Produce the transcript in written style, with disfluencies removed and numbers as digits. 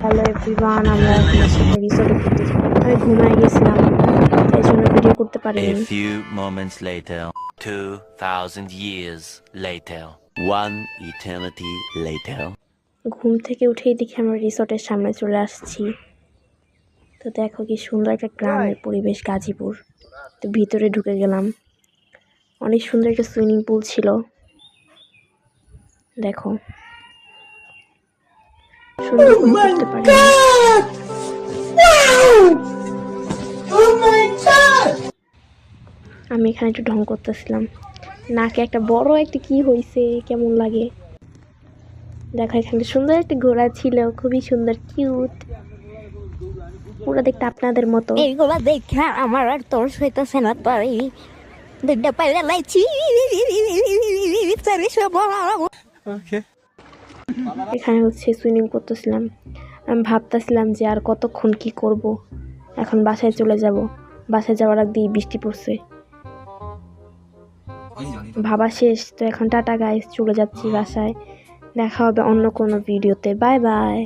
Hello everyone, আমরা এখন আসলে রিসোর্টে ঘুরতে যাব। আমি ঘুমায় গেছিলাম, তাই জন্য ভিডিও করতে A পারিনি। few moments later, 2,000 years later, one eternity later. ঘুম থেকে উঠেই দেখি আমরা রিসোর্টের সামনে চলে আসছি। তো দেখো কি সুন্দর একটা গ্রামের পরিবেশ, গাজীপুর। তো ভিতরে ঢুকে গেলাম, অনেক সুন্দর একটা সুইমিং পুল ছিল। দেখো সুন্দর করে করতে পারি। আমি এখানে একটু ঢং করতেছিলাম, নাকে একটা বড় একটা কি হয়েছে, কেমন লাগে দেখো। এখানে সুন্দর একটা ঘোড়া ছিল, খুবই সুন্দর, কিউট, পুরো দেখতে আপনাদের মতো। এইগুলা দেখা আমার আর তোর হইতেছে না, পারি দুইটা পাইলে লাইছি। এখানে হচ্ছে সুইমিং করতেছিলাম। আমি ভাবতেছিলাম যে আর কতক্ষণ কি করব, এখন বাসায় চলে যাব। বাসায় যাওয়ার আগ দিয়ে বৃষ্টি পড়ছে, ভাবা শেষ। তো এখন টাটা গাইস, চলে যাচ্ছি বাসায়। দেখা হবে অন্য কোনো ভিডিওতে। Bye bye.